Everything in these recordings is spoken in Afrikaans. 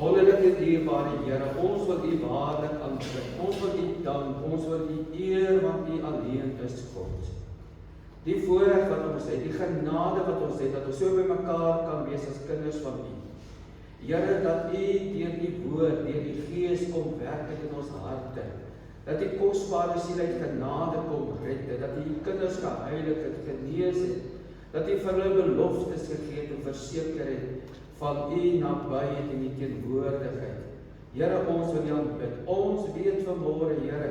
Wonderlike dierbare Here, ons wil U waarlik aanbid. Ons wil U dank, ons wil U eer, want U alleen is God. Die voorreg wat ons het, die genade wat ons het, dat ons so by mekaar kan wees as kinders van U. Here, dat U deur U woord, deur U Gees kom werk in ons harte. Dat die kosbare siel uit genade kom red, dat die kinders geheilig het, genees het, dat die vir hulle beloftes gegee het en verseker het van U nabyheid en die teenwoordigheid. Here, ons wil U aanbid. Ons weet vanmôre, Here,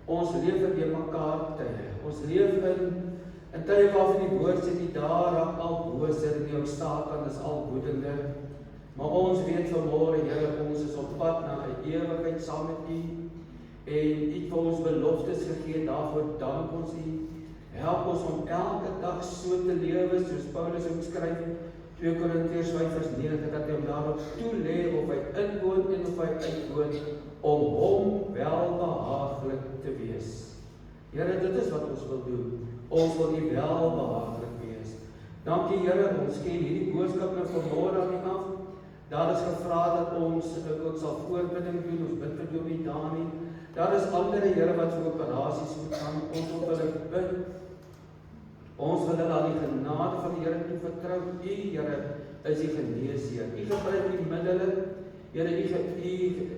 ons leef in mekaar tye. Ons leef in tye waarvan die woord sê die dae raak al boser en die obstakel is al woedender. Maar ons weet vanmôre, Here, ons is op pad na 'n ewigheid saam met U. En U het vir ons beloftes gegee, daarvoor dank ons U. Help ons om elke dag so te lewe, soos Paulus omskryf, 2 Korintiërs 5:9, dat hy hom daarop toelê of hy inwoon en of hy uitwoon, om hom welbehaaglik te wees. Here, dit is wat ons wil doen. Ons wil U welbehaaglik wees. Dankie Here, ons ken hierdie boodskap nou vanmôre aan U af. Daar is gevra dat ons sal voorbidding doen, ons bid vir Dominee Dani. Daar is ander Here wat vir operasies moet gaan, ons wil hulle bid. Ons wil hulle aan die genade van die Here toe vertrou. U, Here, is die geneesheer. U gebruik die middele. Here, U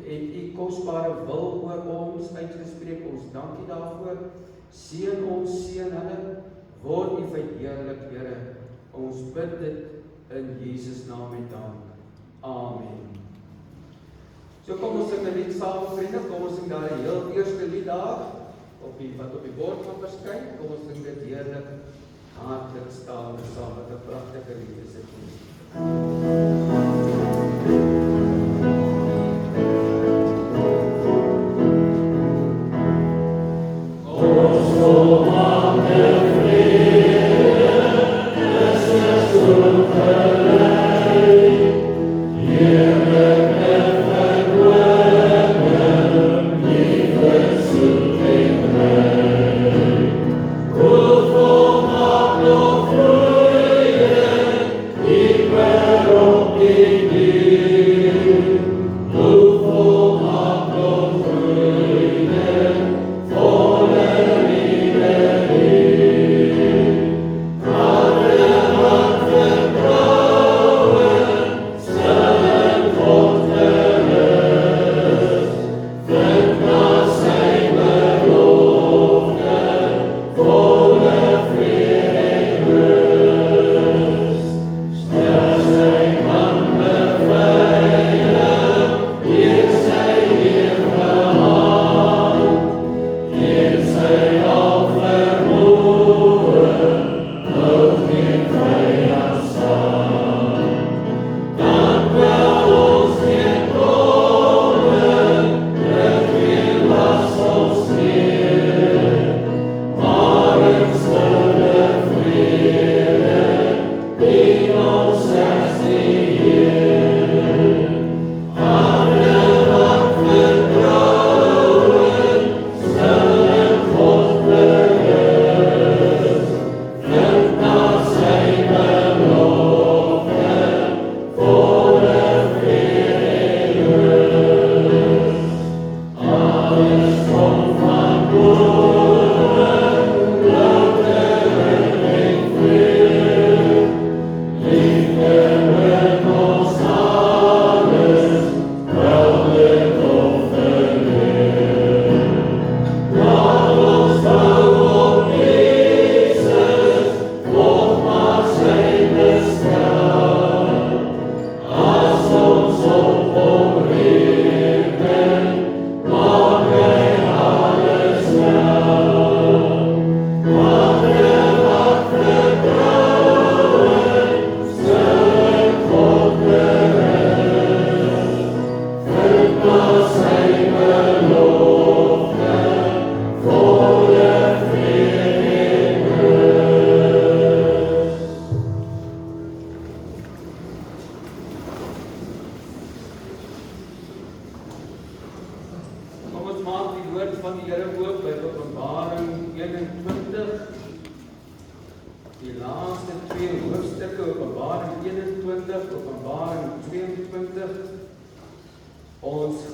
het U kosbare wil oor ons uitgespreek. Ons dank U daarvoor. Seën ons, seën hulle. Word U verheerlik, Here. Ons bid dit in Jesus naam en dank. Amen. So kom ons sing 'n lied saam, vriende. Kom ons sing daar die heel eerste lied daar, wat op die bord gaan verskyn. Kom ons sing dit heerlik, hartlik staan saam met 'n pragtige lied is dit.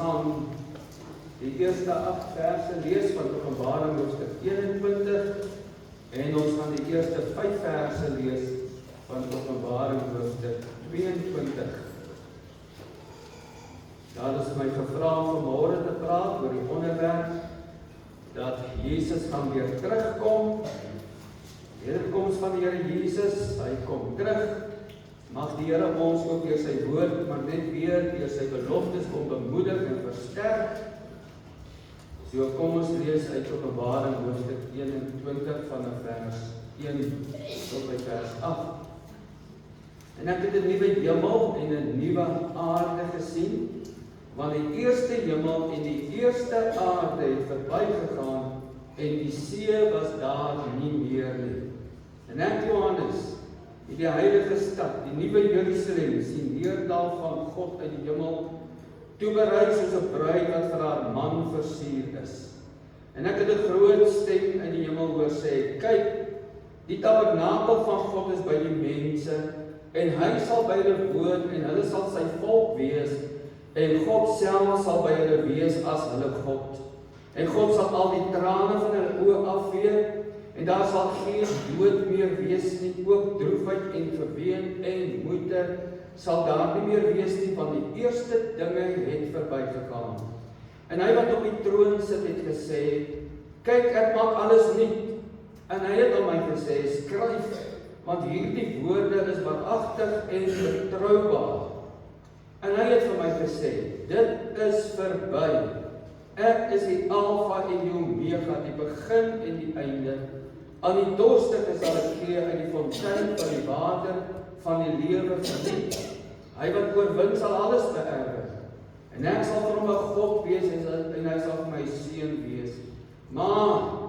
gaan die eerste 8 verse lees van Openbaring hoofstuk 21 en ons gaan die eerste 5 verse lees van Openbaring hoofstuk 22. Daar is my gevra om vanmôre te praat oor die onderwerp dat Jesus gaan weer terugkom. Die wederkoms van die Here Jesus, hy kom terug. Mag die Here ons ook deur sy woord, maar net weer deur sy beloftes kom bemoedig en versterk. So kom ons lees uit Openbaring hoofstuk 21 vanaf vers 1 tot by vers 8. En ek het 'n nuwe hemel en 'n nuwe aarde gesien, want die eerste hemel en die eerste aarde het verbygegaan en die see was daar nie meer nie. En ek, Johannes, het die heilige stad, die nuwe Jerusalem, sien neerdal van God uit die hemel, toeberei soos 'n bruid wat vir haar man versier is. En ek het 'n groot stem in die hemel hoor sê, kyk, die tabernakel van God is by die mense, en hy sal by hulle woon, en hulle sal sy volk wees, en God self sal by hulle wees as hulle God. En God sal al die trane van hulle oë afvee, en daar sal geen dood meer wees nie, ook droefheid en verween en moeite sal daar nie meer wees nie, want die eerste dinge het verbygegaan. En hy wat op die troon sit het gesê, kyk, ek maak alles nuut. En hy het aan my gesê, skryf, want hierdie woorde is waaragtig en betroubaar. En hy het vir my gesê, dit is verby. Ek is die Alfa en die Omega, die begin en die einde. Aan die dorstige sal ek gee uit die fontein van die water van die lewe verniet. Hy wat oorwin sal alles beerwe. En ek sal vir hom 'n God wees en hy sal vir my seun wees. Maar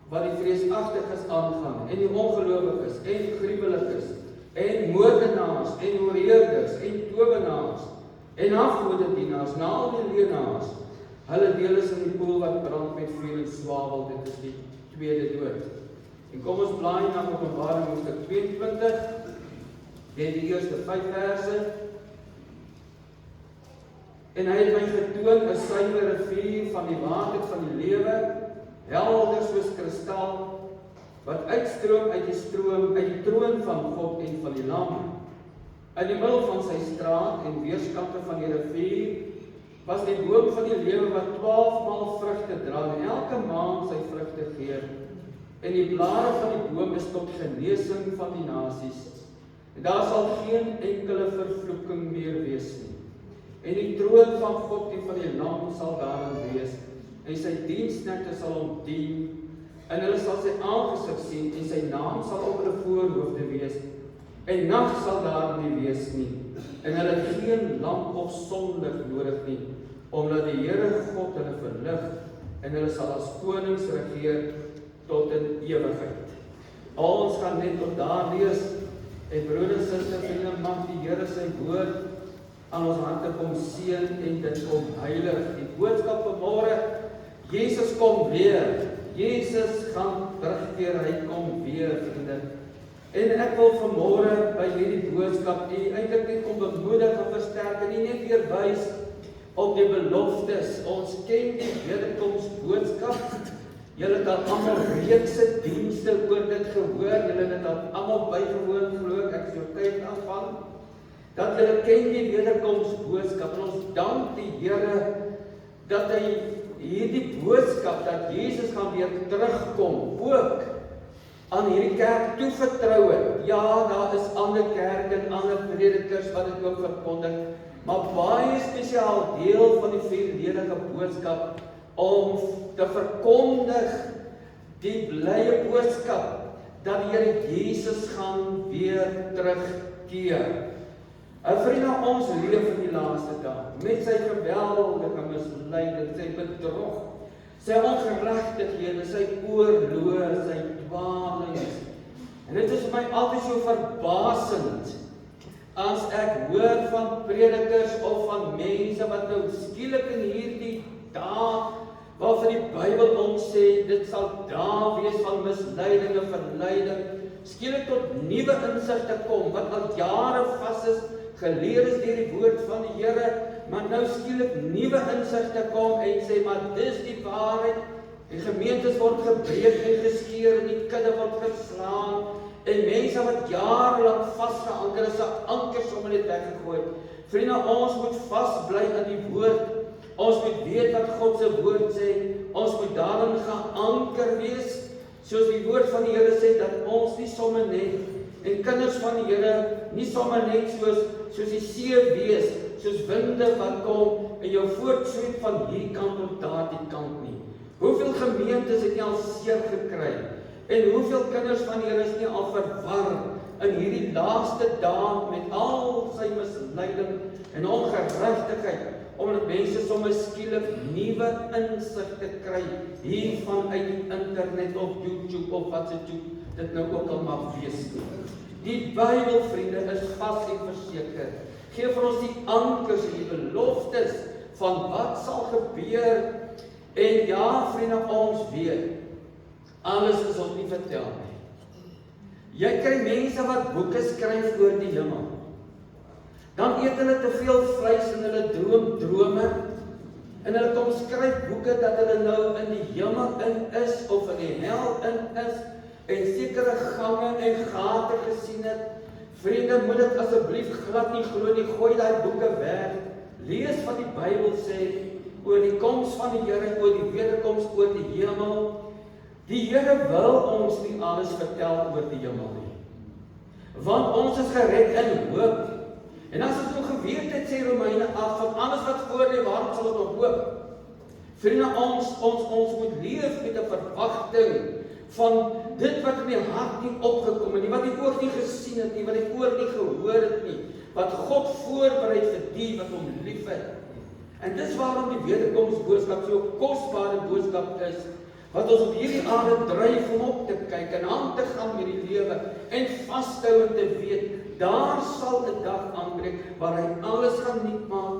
wat die vreesagtiges aangaan en die ongelowiges en gruweliges en moordenaars en oorreders en towenaars en afgodendienaars, na al die leenaars, hulle deel is in die poel wat brand met vuur en swavel, dit is die tweede dood. En kom ons blaai na Openbaring hoofstuk 22, net die eerste 5 verse. En hy het my getoon 'n suiwer rivier van die water van die lewe, helder soos kristal, wat uitstroom uit die troon van God en van die Lam. In die middel van sy straat en weerskante van die rivier was die boom van die lewe wat 12 maal vrugte dra en elke maand sy vrugte gee. En die blare van die boom is tot genesing van die nasies. En daar sal geen enkele vervloeking meer wees nie. En die troon van God en van die Lam sal daarin wees, en sy diensknegte sal hom dien, en hulle sal sy aangesig sien, en sy naam sal op hulle voorhoofde wees, en nag sal daar nie wees nie, en hulle het geen lamp of sonlig nodig nie, omdat die Here God hulle verlig, en hulle sal as konings regeer tot in ewigheid. Ons gaan net tot daar lees, en broeders, susters, vriende, mag die Here sy woord aan ons harte kom seën en dit kom heilig. Die boodskap vanmôre, Jesus kom weer. Jesus gaan terugkeer, hy kom weer, vriende. En ek wil vanmôre by hierdie boodskap eintlik net kom bemoedig en versterk en nie net weer wys op die beloftes. Ons ken die wederkomsboodskap. Julle het al almal reekse dienste oor dit gehoor. Julle het al almal bygewoon, glo ek is oortuig daarvan. Dat julle ken die wederkomsboodskap. En ons dank die Here dat hy hierdie boodskap dat Jesus gaan weer terugkom ook aan hierdie kerk toevertrou het. Ja, daar is ander kerke en ander predikers wat dit ook verkondig, maar baie spesiaal deel van die vierledige boodskap om te verkondig die blye boodskap dat die Here Jesus gaan weer terugkeer. Vriende, ons leef in die laaste dag met sy geweldige misleiding, sy bedrog, sy ongeregtighede, sy oorloë, sy dwaalings. En dit is vir my altyd so verbasend as ek hoor van predikers of van mense wat nou skielik in hierdie dae waarvan die Bybel ons sê dit sal dae wees van misleiding en verleiding, skielik tot nuwe insigte kom wat al jare vas is, geleer is deur die woord van die Here, maar nou skielik nuwe insigte kom en sê, maar dis die waarheid. En gemeentes word gebreek en geskeur en die kudde word geslaan en mense wat jarelang vasgeanker is, 'n anker sommer net weggegooi. Vriende, ons moet vasbly in die woord. Ons moet weet wat God se woord sê. Ons moet daarin geanker wees, soos die woord van die Here sê, dat ons nie sommer net en kinders van die Here nie sommer net soos die see wees, soos winde wat kom en jou voortsweep van hierdie kant tot daardie kant nie. Hoeveel gemeentes het nie al seer gekry? En hoeveel kinders van die Here is nie al verwar in hierdie laaste dae met al sy misleiding en ongeregtigheid, omdat mense sommer skielik nuwe insigte kry hiervan uit die internet of YouTube of wat se dit nou ook al mag wees. Die Bybel, vriende, is vas en verseker. Gee vir ons die ankers en die beloftes van wat sal gebeur. En ja, vriende, ons weet, alles is ons nie vertel nie. Jy kry mense wat boeke skryf oor die hemel. Dan eet hulle te veel vleis en hulle drome. En hulle kom skryf boeke dat hulle nou in die hemel in is of in die hel in is. En sekere gange en gate gesien het. Vriende, moet dit asseblief glad nie glo nie, gooi daai boeke weg. Lees wat die Bybel sê oor die koms van die Here, oor die wederkoms, oor die hemel. Die Here wil ons nie alles vertel oor die hemel nie. Want ons is gered in hoop. En as ons nou geweet het, sê Romeine 8, van alles wat voor lê, waarom sal ons nog hoop? Vriende, ons moet leef met 'n verwagting van dit wat in die hart nie opgekom het nie, wat die oog nie gesien het nie, wat die oor nie gehoor het nie, wat God voorberei vir die wat hom liefhet. En dis waarom die wederkomsboodskap so 'n kosbare boodskap is, wat ons op hierdie aarde dryf om op te kyk en aan te gaan met die lewe en vashou en te weet, daar sal 'n dag aanbreek waar hy alles gaan nuut maak,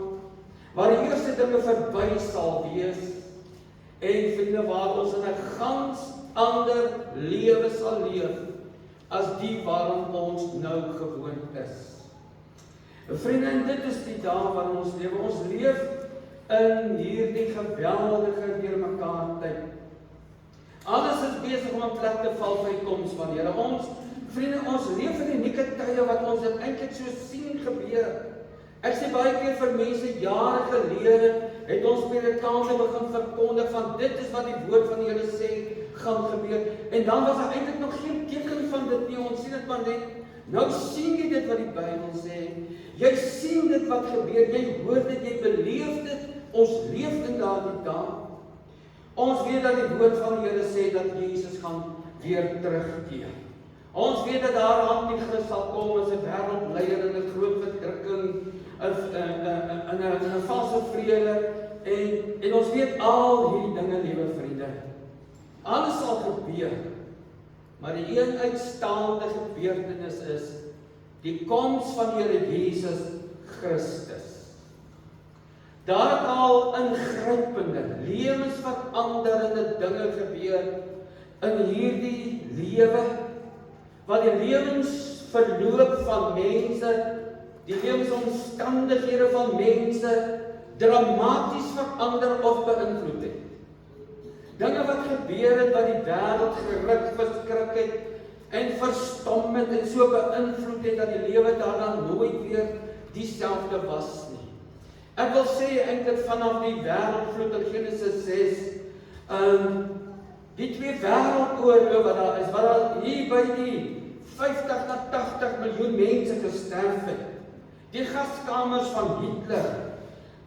waar die eerste dinge verby sal wees en vriende, waar ons in 'n gans ander lewe sal leef as die waarom ons nou gewoond is. Vriende, en dit is die dae waarin ons lewe. Ons leef in hierdie geweldige deurmekaar tyd. Alles is besig om in plek te val vir die koms van die Here. Vriende, ons leef in unieke tye wat ons dit eintlik so sien gebeur. Ek sê baie keer vir mense, jare gelede het ons predikante begin verkondig van dit is wat die woord van die Here sê gaan gebeur. En dan was daar eintlik nog geen teken van dit nie. Ons sien dit maar net. Nou sien jy dit wat die Bybel sê. Jy sien dit wat gebeur. Jy hoor dit, jy beleef dit. Ons leef in daardie dae. Ons weet dat die woord van die Here sê dat Jesus gaan weer terugkeer. Ons weet dat daar Antichrist sal kom as 'n wêreldleier in 'n groot verdrukking, in 'n valse vrede en ons weet al hierdie dinge, liewe vriende. Alles sal gebeur. Maar die een uitstaande gebeurtenis is die koms van die Here Jesus Christus. Daar het al ingrypende, lewensveranderende dinge gebeur in hierdie lewe, wat die lewensverloop van mense, die lewensomstandighede van mense dramaties verander of beïnvloed het. Dinge wat gebeur het wat die wêreld geruk, verskrik het en verstom het en so beïnvloed het dat die lewe daarna nooit weer dieselfde was nie. Ek wil sê eintlik vanaf die wêreldvloed in Genesis 6, die twee wêreldoorloë wat daar is, wat daar hier by die 50 na 80 miljoen mense gesterf het. Die gaskamers van Hitler,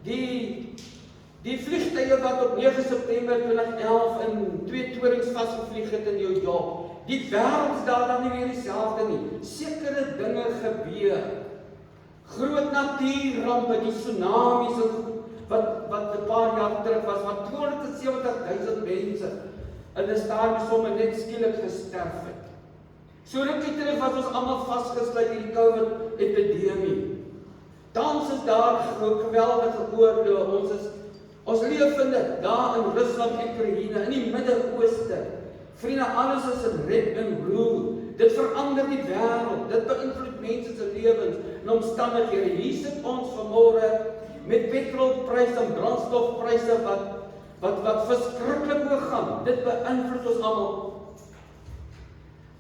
die vliegtuie wat op 9 September 2011 in 2 torings vasgevlieg het in New York. Die wêreld is daar dan nie weer dieselfde nie. Sekere dinge gebeur. Groot natuurrampe, die tsunamies wat 'n paar jaar terug was, wat 270.000 mense in 'n stadium sommer net skielik gesterf het. So rukkie terug was ons almal vasgesluit in die COVID-epidemie. Tans is daar geweldige oorloë. Ons leef in dit, daar in Rusland en Oekraïne, in die Midde-Ooste. Vriende, alles is in rep en roer. Dit verander die wêreld, dit beïnvloed mense se lewens en omstandighede. Hier sit ons vanmôre met petrolpryse en brandstofpryse wat verskriklik hoog gaan. Dit beïnvloed ons almal.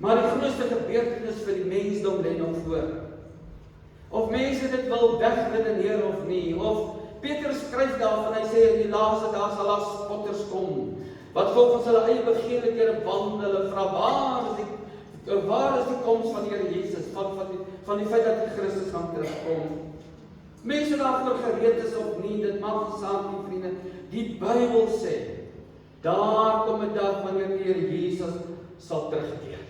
Maar die grootste gebeurtenis vir die mensdom lê nog voor. Of mense dit wil wegredeneer of nie, of Petrus skryf daarvan, hy sê in die laaste dae sal daar spotters kom, wat volgens hulle eie begeerlikhede wandel en vra, waar is die koms van die Here Jesus, van die feit dat die Christus gaan terugkom. Mense daarvoor gereed is of nie, dit maak nie saak nie, vriende. Die Bybel sê, daar kom 'n dag wanneer die Here Jesus sal terugkeer.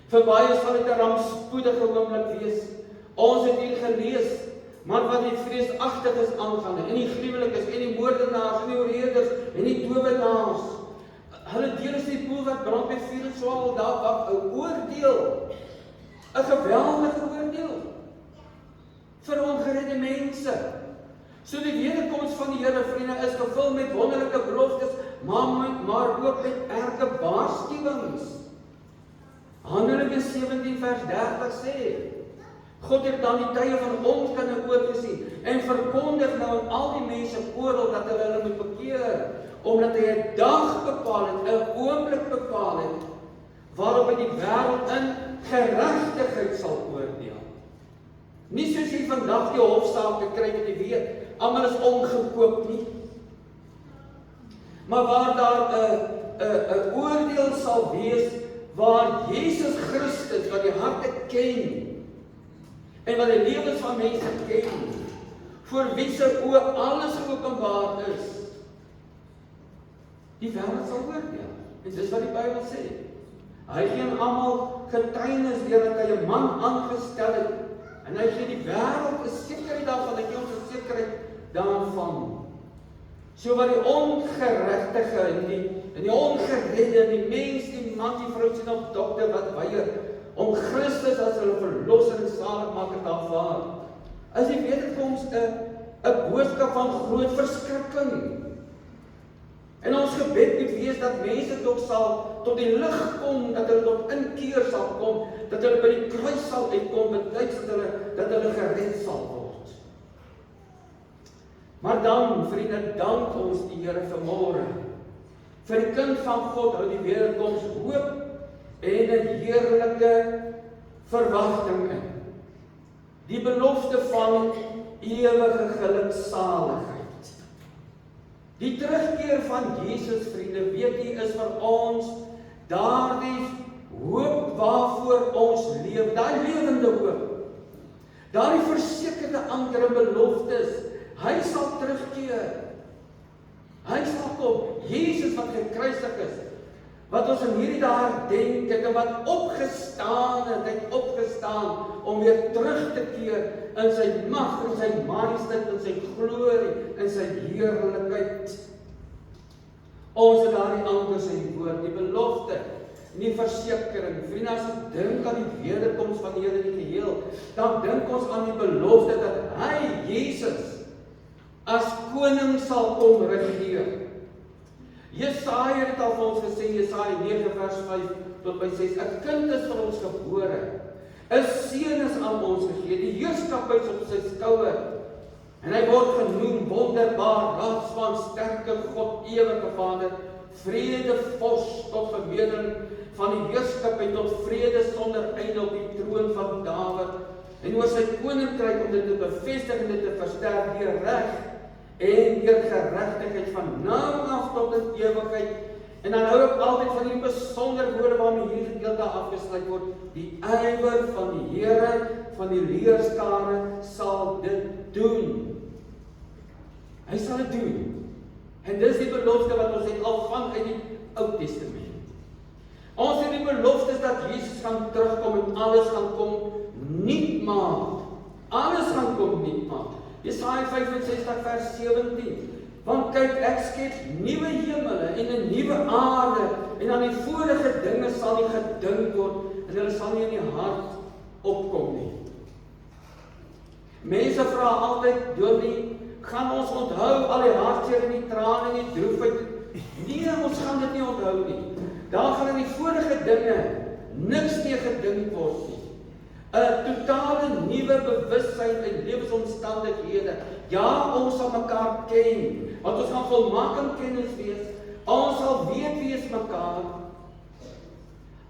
Vir baie sal dit 'n rampspoedige oomblik wees. Ons het hier gelees, maar wat die vreesagtiges aangaan, en die gruwelikes, en die moordenaars, en die oorreders, en die towenaars, hulle deel is die poel wat brand met vuur en swavel, daar wag 'n oordeel, 'n geweldige oordeel, vir ongeredde mense. So die wederkoms van die Here, vriende, is gevul met wonderlike beloftes, maar ook met erge waarskuwings. Handelinge 17 vers 30 sê, God het dan die tye van onkunde oorgesien en verkondig nou aan al die mense oral dat hulle moet bekeer, omdat hy 'n dag bepaal het, 'n oomblik bepaal het, waarop hy die wêreld in geregtigheid sal oordeel. Nie soos jy vandag die hofsaak kry wat jy weet, almal is omgekoop nie. Maar waar daar 'n oordeel sal wees, waar Jesus Christus, wat die harte ken, en wat die lewens van mense ken, voor wie se oë alles geopenbaar is, die wêreld sal oordeel. En dis wat die Bybel sê. Hy gee aan almal getuienis deurdat hy 'n man aangestel het, en hy gee die wêreld 'n sekerheid daarvan, hy gee ons 'n sekerheid daarvan. So wat die ongeregtige en die ongeredde, en die mens, die man, die vrou, sien op dokter wat weier om Christus as hulle verlosser en saligmaker te aanvaar. As jy weet, dit vir ons 'n boodskap van groot verskrikking. En ons gebed moet wees dat mense tot die lig kom, dat hulle tot inkeer sal kom, dat hulle by die kruis sal uitkom, betyds dat hulle gered sal word. Maar dan, vriende, dank ons die Here vanmôre vir die kind van God uit die wederkoms hoop en 'n heerlike verwagting in. Die belofte van ewige geluksaligheid. Die terugkeer van Jesus, vriende, weet jy, is vir ons daardie hoop waarvoor ons leef, daai lewende hoop. Daardie versekerde anker en beloftes, hy sal terugkeer. Hy sal kom. Jesus wat gekruisig is, wat ons in hierdie dae herdenk het en wat opgestaan het, hy het opgestaan om weer terug te keer in sy mag, in sy majesteit, in sy glorie, in sy heerlikheid. Ons het daardie ankers in die woord, die belofte, die versekering. Vriende, as ons dink aan die wederkoms van die Here in die geheel, dan dink ons aan die belofte dat hy, Jesus, as koning sal kom regeer. Jesaja het al vir ons gesê, Jesaja 9 vers 5 tot by 6, 'n kind is vir ons gebore, 'n seun is aan ons gegee, die heerskappy is op sy skouer, en hy word genoem wonderbaar, raadsman, sterke God, ewige Vader, vredevors tot vermeerdering van die heerskappy tot vrede sonder einde op die troon van Dawid, en oor sy koninkryk om dit te bevestig en dit te versterk deur reg en deur geregtigheid van nou af tot in ewigheid. En dan hou ek altyd van die besondere woorde waarmee hierdie gedeelte afgesluit word. Die ywer van die Here van die leerskare sal dit doen. Hy sal dit doen. En dis die belofte wat ons het al vanuit die Ou Testament. Ons het die beloftes dat Jesus gaan terugkom en alles gaan kom nuut maak. Alles gaan kom nuut maak. Jesaja 65 vers 17. Want kyk, ek skep nuwe hemele en 'n nuwe aarde, en aan die vorige dinge sal nie gedink word, en hulle sal nie in die hart opkom nie. Mense vra altyd, Dominee, gaan ons onthou al die hartseer en die trane en die droefheid? Nee, ons gaan dit nie onthou nie. Daar gaan in die vorige dinge niks meer gedink word nie. 'n totale nuwe bewussyn in lewensomstandighede Ja, ons sal mekaar ken, want ons gaan volmaak in kennis wees, ons sal weet wie is mekaar,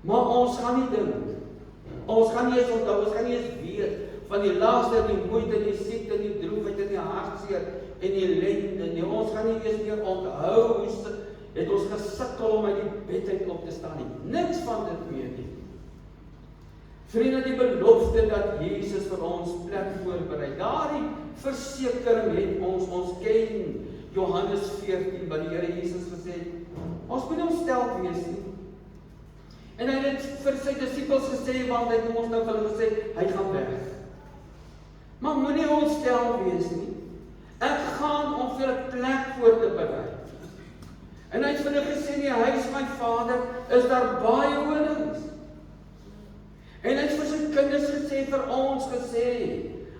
maar ons gaan nie dink, ons gaan nie eens onthou, ons gaan nie eens weet, van die laaste, die moeite, die siekte, die droefheid, die hartseer, en die ellende, nie, ons gaan nie eens meer onthou, hoe het ons gesukkel om uit die bed uit op te staan nie, niks van dit meer nie. Vriende, die belofte dat Jesus vir ons plek voorberei, daardie versekering het ons ken, Johannes 14, wat die Here Jesus gesê het, ons moet nie ontstel wees nie. En hy het vir sy disippels gesê, want hy het ons nou vir hulle gesê, hy gaan weg. Maar moenie ontstel wees nie. Ek gaan om vir 'n plek voor te berei. En hy het vir hulle gesê, in die huis my Vader is daar baie wonings. En hy het vir sy kinders gesê, vir ons gesê,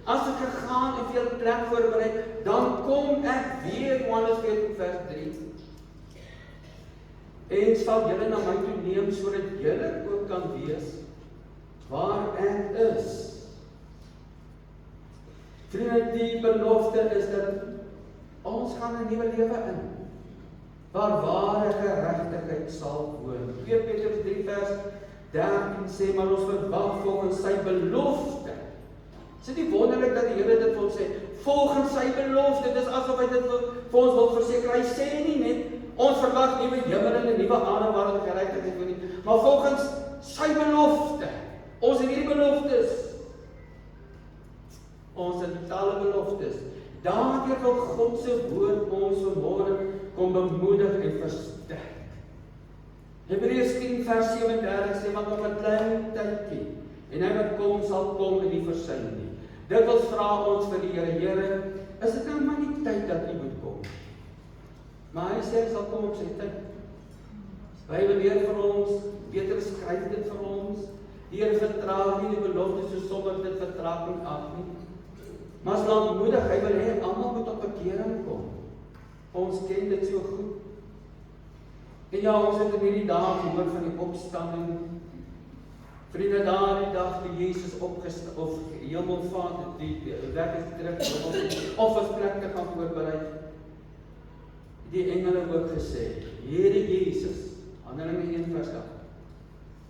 as ek gegaan en vir 'n plek voorberei, dan kom ek weer, Johannes 14 vers 3. En sal julle na my toe neem, sodat julle ook kan wees waar ek is. Vriende, die belofte is dat ons gaan 'n nuwe lewe in, waar ware geregtigheid sal woon. 2 Petrus 3 vers 13 sê, maar ons verwag volgens sy belofte. Is dit nie wonderlik dat die Here dit vir ons sê, volgens sy belofte, dis asof hy dit vir ons wil verseker, hy sê nie net, ons verwag nuwe hemel en 'n nuwe aarde waar geregtigheid woon nie, maar volgens sy belofte, ons het hierdie beloftes, ons het talle beloftes, daardeur wil God se woord ons vanmôre kom bemoedig en versterk. Hebreërs 10 vers 37 sê, want nog 'n klein tydjie, en hy wat kom sal kom en nie versyn nie. Dikwels vra ons vir die Here, is dit nou maar nie tyd dat U moet kom? Maar hy sê, hy sal kom op sy tyd. Bybel leer vir ons, Petrus skryf dit vir ons, die Here vertraag nie die belofte so sommer dit vertraag nie af nie. Maar as lankmoedig, hy wil hê almal moet op bekering kom. Ons ken dit so goed. En ja, ons het in hierdie dag gehoor van die opstanding. Vriende, daardie dag die Jesus opgestaan, of Hemelvaart, die weg is terug, of as plek te gaan voorberei. Die engele ook gesê, Here Jesus, Handelinge 1 vers 8,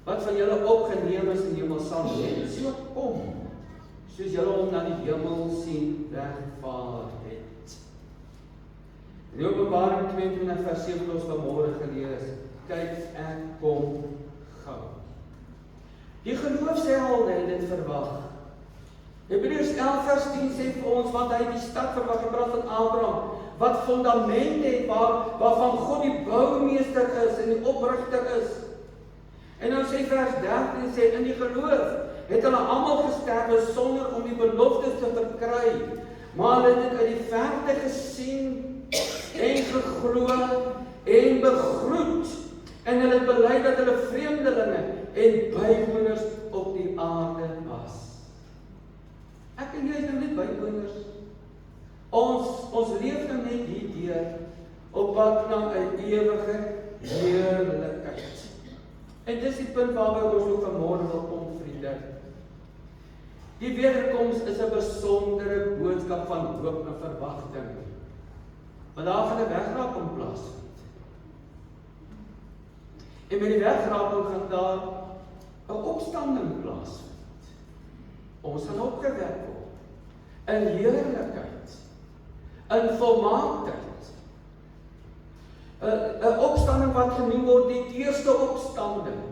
wat van julle opgeneem is in die hemel sal net so kom, soos julle hom na die hemel sien wegvaar het. In die Openbaring 22 vers 7 ons vanmôre gelees, kyk ek kom gou. Die geloofshelde het dit verwag. Hebreërs 11 vers 10 sê vir ons, want hy het die stad verwag, hy praat van Abraham, wat fondament het, waarvan God die boumeester is en die oprigter is. En nou sê vers 13, sê, in die geloof het hulle almal gesterwe sonder om die beloftes te verkry, maar hulle het dit uit die verte gesien en geglo en begroet, en hulle het bely dat hulle vreemdelinge en bywoners op die aarde was. Ek en jy is nou net bywoners. Ons leef nou net hierdeur op pad na 'n ewige heerlikheid. En dis die punt waarby ons ook vanmôre wil kom, vriende. Die wederkoms is 'n besondere boodskap van hoop en verwagting. Want daar gaan 'n wegraping plaasvind. En met die wegraping gaan daar 'n opstanding plaasvind. Ons gaan opgewek word in heerlikheid, in volmaaktheid. 'n opstanding wat genoem word die eerste opstanding.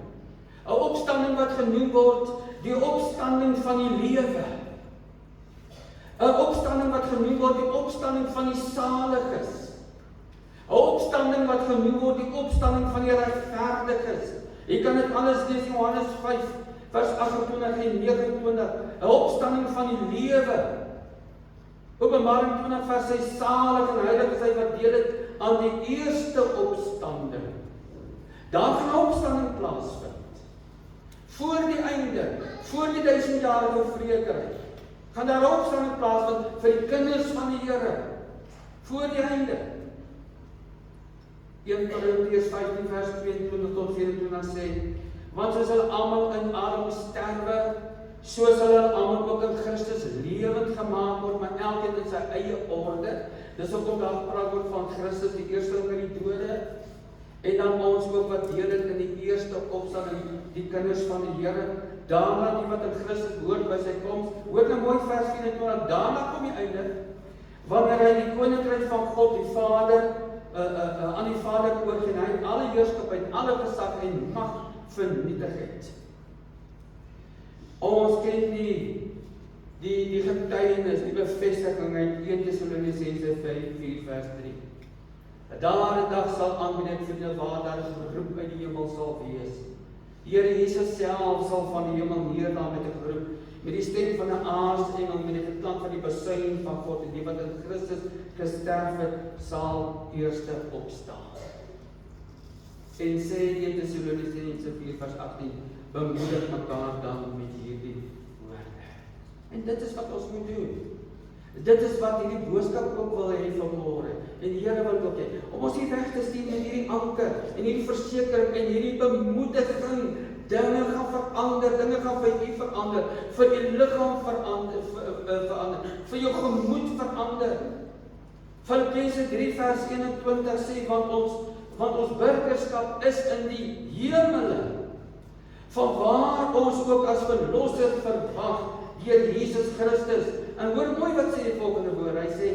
'n opstanding wat genoem word die opstanding van die lewe. 'n opstanding wat genoem word die opstanding van die saliges. 'n opstanding wat genoem word die opstanding van die regverdiges. Jy kan dit alles lees in Johannes 5 vers 28 en 29. 'n opstanding van die lewe. Openbaring 20 vers 6, salig en heilig is hy wat deel het aan die eerste opstanding. Daar gaan 'n opstanding plaasvind. Voor die einde, voor die 1000-jarige vrederyk, gaan daar 'n opstanding plaasvind vir die kinders van die Here. Voor die einde. 1 Korintiërs 15 vers 22 tot 24 sê, want soos hulle almal in Adam sterwe, so sal hulle almal ook in Christus lewend gemaak word, maar elkeen in sy eie orde. Dis hoekom daar gepraat word van Christus, die eerste uit die dode, en dan ons ook wat deel het in die eerste opstanding, die kinders van die Here. Daarna die wat in Christus behoort by sy koms. Hoor nou mooi vers 24, daarna kom die einde, wanneer hy die koninkryk van God, die Vader, aan die Vader oorgee, en hy alle heerskappy, alle gesag en mag vernietig het. Ons ken die getuienis, die bevestiging uit 1 Tessalonisense 5:4 vers 3. Daar 'n dag sal aanbreek vir waar daar 'n geroep uit die hemel sal wees. Die Here Jesus self sal van die hemel neerdaan met 'n geroep, met die stem van 'n aartsengel, met die geklank van die besuin van God, en die wat in Christus gesterf het, sal eerste opstaan. En sê 1 Tessalonisense 4 vers 18, bemoedig mekaar dan met hierdie woorde. En dit is wat ons moet doen. Dit is wat hierdie boodskap ook wil hê vanmôre. En die Here wil ook hê, om ons hier weg te stuur met hierdie anker, en hierdie versekering, en hierdie bemoediging. Dinge gaan verander, dinge gaan vir u verander, vir u liggaam verander, vir jou gemoed verander. Filippense 3 vers 21 sê, want ons burgerskap is in die hemele, vanwaar ons ook as verlosser verwag deur Jesus Christus. En hoor mooi wat sê die volgende woord, hy sê,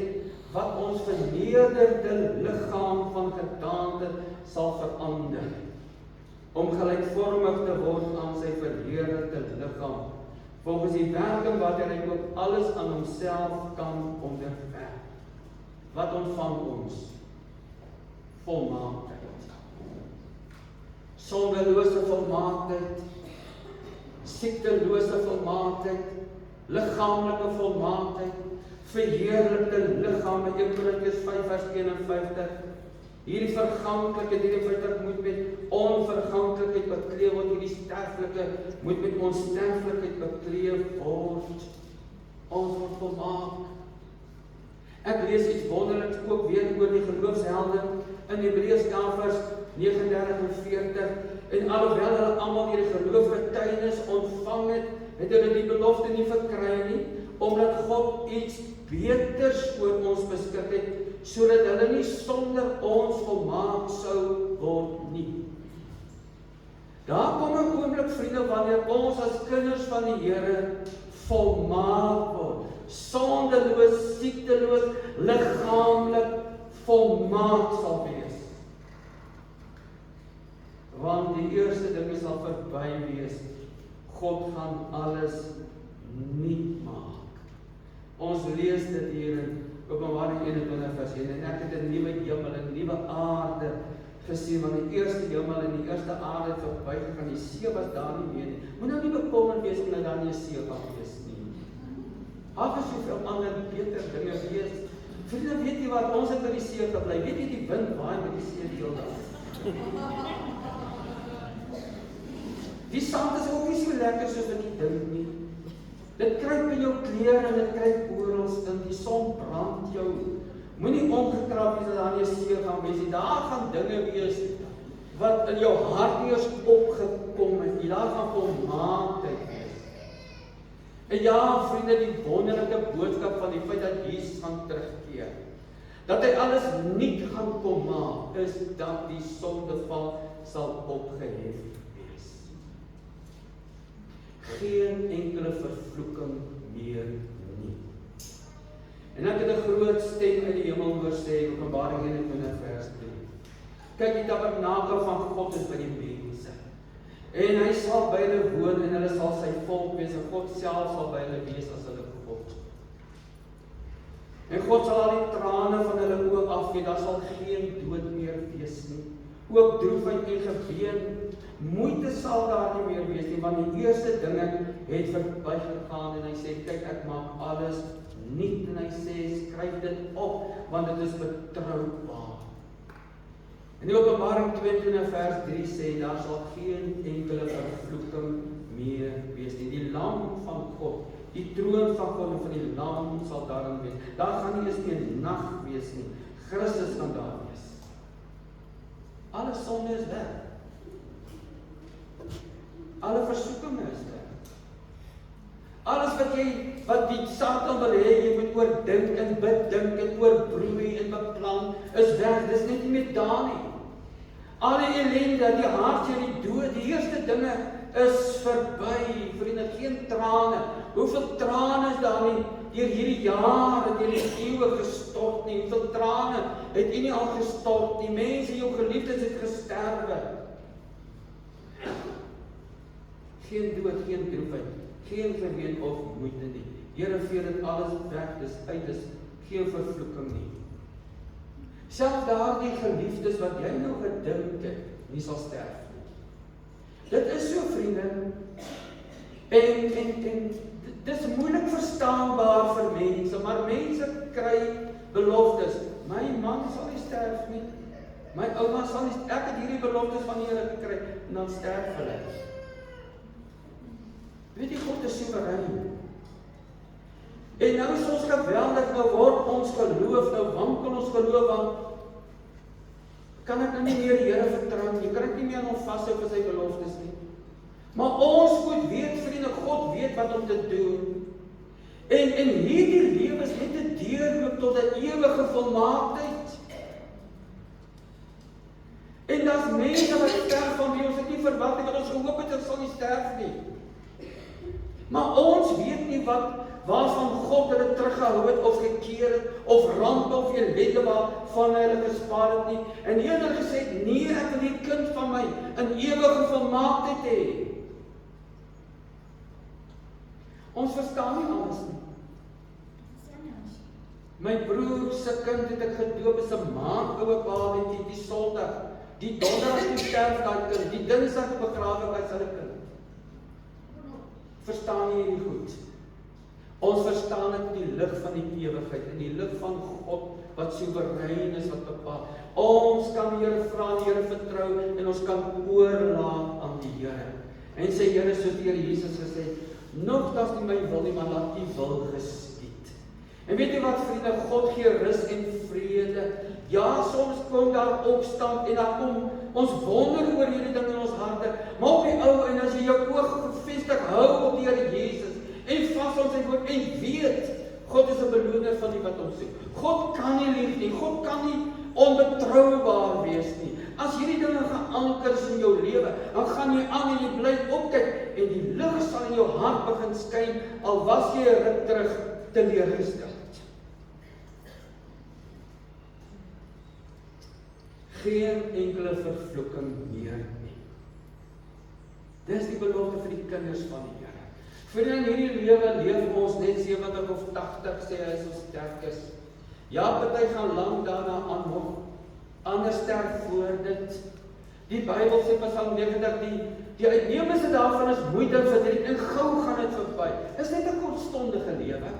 wat ons vernederde liggaam van gedaante sal verander, om gelykvormig te word aan sy verheerlikte liggaam, volgens die werking wat hy ook alles aan homself kan onderwerp. Wat ontvang ons? Volmaaktheid. Sondelose volmaaktheid, siektelose volmaaktheid, liggaamlike volmaaktheid, verheerlikte liggame, 1 Korintiërs 5 vers 51. Hierdie verganklike, hierdie wat moet met onverganklikheid bekleed word, hierdie sterflike moet met onsterflikheid bekleed word. Ons word volmaak. Ek lees iets wonderliks ook weer oor die geloofshelde in Hebreërs 11 vers 39 en 40. En alhoewel hulle almal hierdie geloofgetuienis ontvang het, het hulle die belofte nie verkry nie, omdat God iets beters oor ons beskik het, sodat hulle nie sonder ons volmaak sou word nie. Daar kom 'n oomblik, vriende, wanneer ons as kinders van die Here volmaak word, sondeloos, siekteloos, liggaamlik volmaak sal wees. Want die eerste dinge sal verby wees. God gaan alles nuut maak. Ons lees dit hier in Openbaring 21 vers 1, en ek het 'n nuwe hemel en 'n nuwe aarde gesien, want die eerste hemel en die eerste aarde het verbygegaan, die see was daar nie meer nie. Moet nou nie bekommerd wees omdat daar nie 'n see kan wees nie. Daar is soveel ander beter dinge wees. Vriende, weet jy wat, ons het by die see gebly, weet jy die wind waai met die see die hele dag. Die sand is ook nie so lekker soos wat jy dink nie. Dit kruip in jou klere en dit kruip oral in, die son brand jou. Moenie omgekrap wees dat daar nie 'n see gaan wees nie. Daar gaan dinge wees wat in jou hart nie eens opgekom het. Daar gaan volmaaktheid wees. En ja, vriende, die wonderlike boodskap van die feit dat Jesus gaan terugkeer, dat hy alles nuut gaan kom maak, is dat die sondeval sal opgehef wees. Geen enkele vervloeking meer nie. En ek het 'n groot stem uit die hemel hoor sê, Openbaring 21 vers 3. Kyk, die tabernakel van God is by die mense. En hy sal by hulle woon en hulle sal sy volk wees, en God self sal by hulle wees as hulle God. En God sal al die trane van hulle oë afvee, daar sal geen dood meer wees nie. Ook droefheid en geween, moeite sal daar nie meer wees nie, want die eerste dinge het verbygegaan, en hy sê, kyk, ek maak alles nuut, en hy sê, skryf dit op, want dit is betroubaar. En die Openbaring 22 vers 3 sê, daar sal geen enkele vervloeking meer wees nie. Die lam van God, die troon van God en van die lam sal daarin wees. Daar gaan nie eens meer nag wees nie. Christus gaan daar wees. Alle sonde is weg. Alle versoekinge is weg. Alles wat die Satan wil hê, jy moet oordink en bedink en oorbroei en beplan, is weg. Dis net nie meer daar nie. Al die ellende, die hartseer, die dood, die eerste dinge is verby, vriende, geen trane. Hoeveel trane is daar nie deur hierdie jare, deur die eeue gestort nie? Hoeveel trane het u nie al gestort nie? Mense, jou geliefdes het gesterwe. Geen dood, geen droefheid, geen geween of moeite nie. Here vee dit alles weg, dis uit, dis geen vervloeking nie. Selfs daardie geliefdes wat jy nou gedink het, nie sal sterf nie. Dit is so, vriende. En dis moeilik verstaanbaar vir mense, maar mense kry beloftes. My man sal nie sterf nie. My ouma sal nie, ek het hierdie beloftes van die Here gekry, en dan sterf hulle. Weet jy, God is soewerein. En nou is ons geweldig, nou word ons geloof, nou wankel ons geloof, want kan ek nou nie meer die Here vertrou nie, kan ek nie meer aan hom vashou vir sy beloftes nie. Maar ons moet weet, vriende, God weet wat om te doen. En hierdie lewe is net 'n deurloop tot 'n ewige volmaaktheid. En daar's mense wat sterf van wie ons het nie verwag nie, wat ons gehoop het hulle sal nie sterf nie. Maar ons weet nie waarvan God hulle teruggehou het of gekeer het, of rampe of ellende waarvan hulle gespaar het nie. En hier het hulle gesê, nee, ek wil die kind van my in ewige volmaaktheid hê. Ons verstaan nie alles nie. My broer se kind het ek gedoop as 'n maand oue babetjie, die Sondag. Die Donderdag die sterf daai kind, die Dinsdag begrawe hy sy kind. Verstaan jy hierdie goed? Ons verstaan dit in die lig van die ewigheid, in die lig van God wat soewerein is, wat bepaal. Ons kan die Here vra, die Here vertrou en ons kan oorlaat aan die Here. En sê Here, soos die Here Jesus gesê het, nogtans nie my wil nie, maar laat U wil geskied. En weet jy wat, vriende, God gee rus en vrede. Ja, soms kom daar opstand en dan kom ons wonder oor hierdie ding in ons harte, maar op die ou en as jy jou oog gefestig hou op die Here Jesus en vas op sy woord en weet, God is 'n beloner van die wat hom soek. God kan nie lieg nie, God kan nie onbetroubaar wees nie. As hierdie dinge geanker is in jou lewe, dan gaan jy aan en jy bly opkyk en die lig sal in jou hart begin skyn, al was jy 'n ruk terug teleurgestel. Geen enkele vervloeking meer nie. Dis die belofte vir die kinders van die Here. Vir in hierdie lewe leef ons net 70 of 80, sê hy, as ons sterk is. Ja, party gaan lank daarna aan nog, ander sterf voor dit. Die Bybel sê Psalm 90, die uitnemendste daarvan is moeite en verdriet, en gou gaan dit verby. Dis net 'n kortstondige lewe.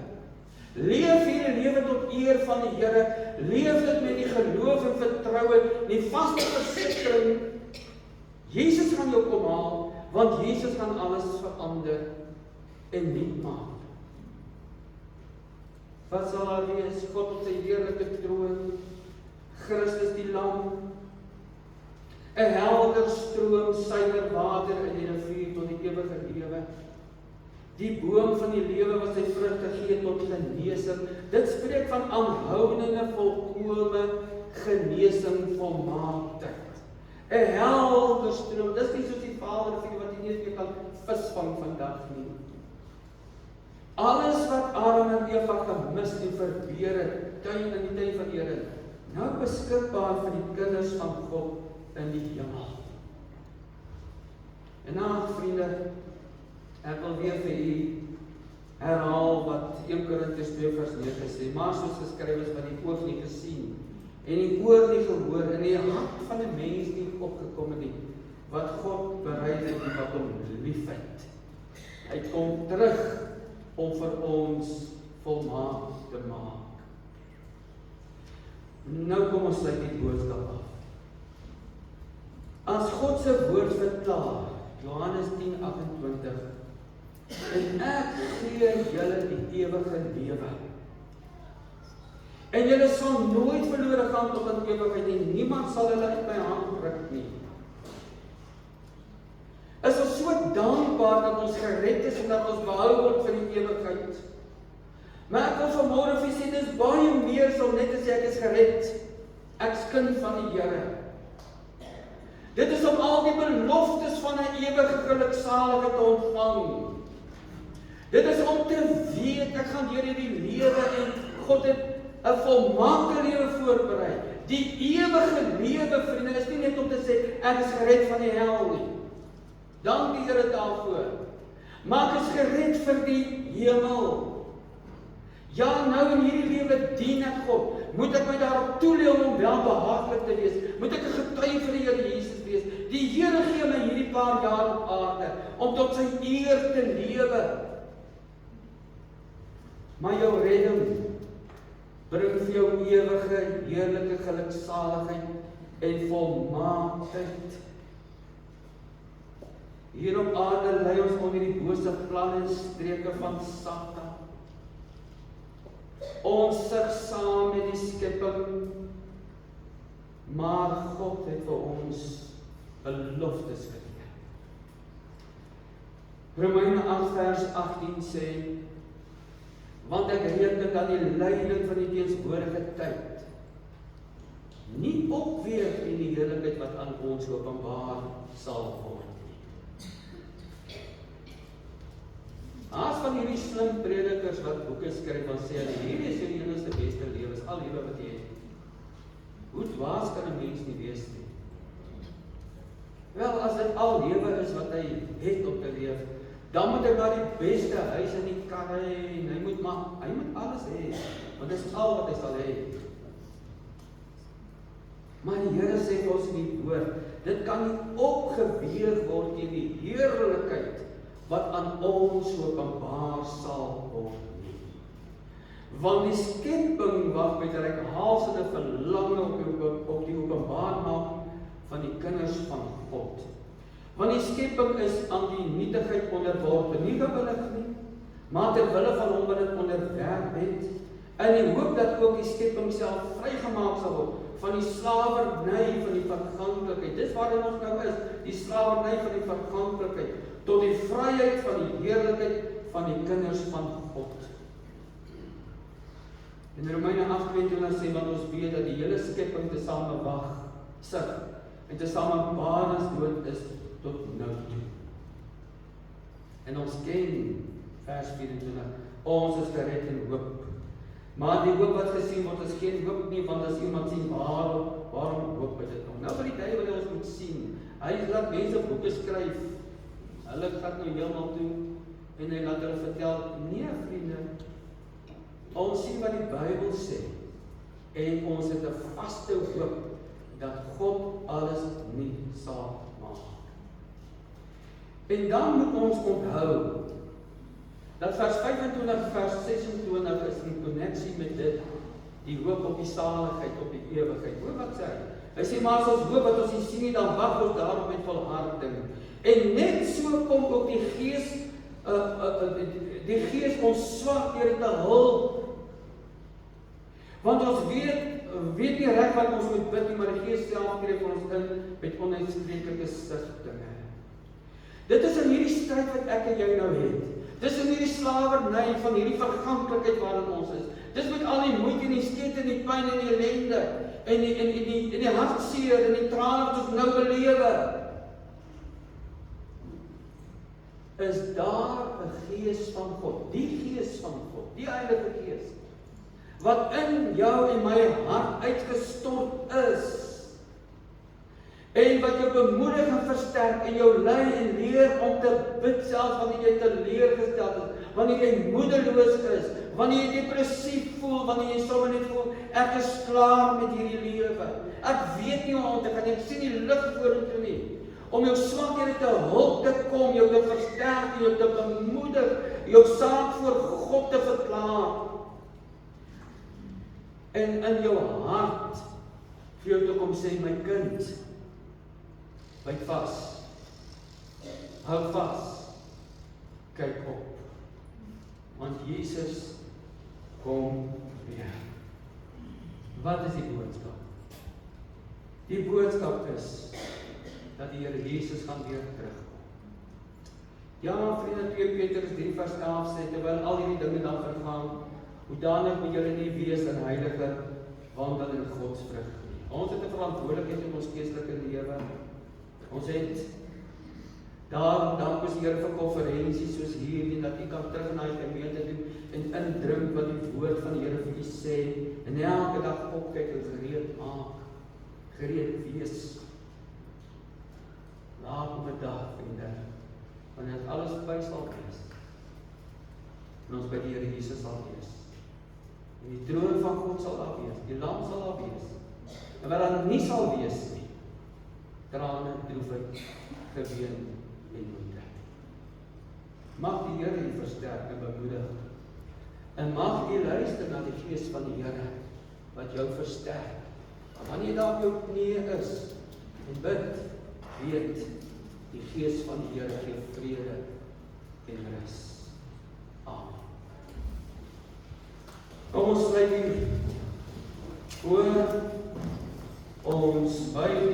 Leef hierdie lewe tot eer van die Here, leef dit met die geloof en vertroue, die vaste versekering, Jesus gaan jou kom haal, want Jesus gaan alles verander en nuut maak. Wat sal daar wees? God op sy heerlike troon, Christus die lam, 'n helder stroom suiwer water in die rivier tot die ewige lewe. Die boom van die lewe wat sy vrugte gee tot genesing. Dit spreek van aanhoudende volkome genesing volmaaktheid. 'n Helder stroom. Dis nie soos die Vaderrivier wat jy nie eens kan visvang vandag nie. Alles wat Adam en Eva gemis en verbeur het, tuin in die tuin van Eden, nou beskikbaar vir die kinders van God in die hemel. En nou, vriende, ek wil weer vir u herhaal wat 1 Korintiërs 2 vers 9 sê, maar soos geskryf is wat die oog nie gesien en die oor nie gehoor en die hart van 'n mens nie opgekom het nie, wat God berei het en wat hom liefhet. Hy kom terug om vir ons volmaak te maak. Nou kom ons sluit die boodskap af. As God se woord verklaar, Johannes 10:28, en ek gee julle die ewige lewe. En julle sal nooit verlore gaan tot in ewigheid en niemand sal hulle uit my hand ruk nie. is ons so dankbaar dat ons gered is en dat ons behou word vir die ewigheid. Maar ek wil vanmôre vir sê, dis baie meer as om net te sê ek is gered. Ek is kind van die Here. Dit is om al die beloftes van 'n ewige geluksaligheid te ontvang. Dit is om te weet, ek gaan deur hierdie lewe en God het 'n volmaakte lewe voorberei. Die ewige lewe, vriende, is nie net om te sê, ek is gered van die hel nie. Dank die Here daarvoor. Maar ek is gered vir die hemel. Ja, nou in hierdie lewe dien ek God. Moet ek my daarop toelê om hom welbehaaglik te wees? Moet ek 'n getuie vir die Here Jesus wees? Die Here gee my hierdie paar jaar op aarde om tot sy eer te lewe. Maar jou redding bring vir jou ewige, heerlike geluksaligheid en volmaaktheid. Hier op aarde lei ons onder die bose planne en streke van Satan. Ons sug saam met die skepping, maar God het vir ons beloftes gegee. Romeine 8 vers 18 sê, want ek reken dat die lyding van die teenswoordige tyd nie opweeg in die heerlikheid wat aan ons openbaar sal word nie. As van hierdie slim predikers wat boeke skryf van sê, hierdie is die enigste beste lewe, is al lewe wat jy het. Hoe dwaas kan 'n mens nie wees nie? Wel, as dit al lewe is wat hy het om te leef, dan moet hy maar die beste huis in die kar hê, en hy moet alles hê, want dit is al wat hy sal hê. Maar die Here sê vir ons in die woord, dit kan nie opgeweeg word teen die heerlikheid wat aan ons openbaar sal word nie. Want die skepping wag met 'n reikhalsende verlange op die openbaarmaking van die kinders van God. Want die skepping is aan die nietigheid onderworpe, nie gewillig nie, maar ter wille van hom wat dit onderwerp het, in die hoop dat ook die skepping self vrygemaak sal word van die slawerny van die verganklikheid. Dis waarin ons nou is, die slawerny van die verganklikheid, tot die vryheid van die heerlikheid van die kinders van God. In Romeine 8:22 sê, want ons weet dat die hele skepping tesame wag, sug, en tesame barensdood is tot nou toe. En ons ken, vers 24, ons is gered in hoop. Maar die hoop wat gesien word is geen hoop nie, want as iemand sien, waarom hoop dit nog? Nou vir die tyd wat ons moet sien, hy laat mense boeke skryf, hulle gaan nou heeltemal toe, en hy laat hulle vertel, nee vriende, ons sien wat die Bybel sê, en ons het 'n vaste hoop, dat God alles nie sal maak. En dan moet ons onthou, dat vers 25, vers 26 is in konneksie met dit, die hoop op die saligheid, op die ewigheid. Hoor wat sê hy? Hy sê, maar as ons hoop wat ons nie sien nie, dan wag ons daarop met volharding. En net so kom ook die Gees ons swakhede te hulp. Want ons weet nie reg wat ons moet bid nie, maar die Gees self tree vir ons in met onuitspreeklike sigtinge. Dit is in hierdie stryd wat ek en jy nou het. Dis in hierdie slawerny van hierdie verganklikheid waarin ons is. Dis met al die moeite en die skete en die pyn en die ellende en die hartseer en die trane wat ons nou belewe. Is daar 'n Gees van God, die Gees van God, die Heilige Gees, wat in jou en my hart uitgestort is, en wat jou bemoedig en versterk en jou lei en leer om te bid selfs wanneer jy teleurgesteld is, wanneer jy moedeloos is, wanneer jy depressief voel, wanneer jy sommer net voel, ek is klaar met hierdie lewe. Ek weet nie hoe om te gaan, ek sien die lig vorentoe nie. Om jou swakhede te hulp te kom, jou te versterk, jou te bemoedig, jou saak voor God te verklaar. En in jou hart vir jou te kom sê, my kind, byt vas, hou vas, kyk op, want Jesus kom weer. Wat is die boodskap? Die boodskap is dat die Here Jesus gaan weer terugkom. Ja, vriende, 2 Petrus 3 vers 11 sê, terwyl al hierdie dinge dan vergaan, hoedanig moet julle nie wees in heilige wandel in godsvrug nie. Ons het 'n verantwoordelikheid in ons geestelike lewe. Ons het daarom dank ons die Here vir konferensies soos hierdie, dat u kan terug na die gemeente doen en indrink wat die woord van die Here vir u sê, en elke dag opkyk en gereed maak, gereed wees. Laat op 'n dag, vriende, wanneer alles verby sal wees, en ons by die Here Jesus sal wees, en die troon van God sal daar wees, die lam sal daar wees, en wat dan nie sal wees nie, trane, droefheid, geween en moeite. Mag die Here u versterk en bemoedig, en mag u luister na die Gees van die Here, wat jou versterk. Wanneer jy daar op jou knieë is, en bid, weet, die Gees van die Here gee vrede en rus. Amen. Kom ons sluit hier. Ons buig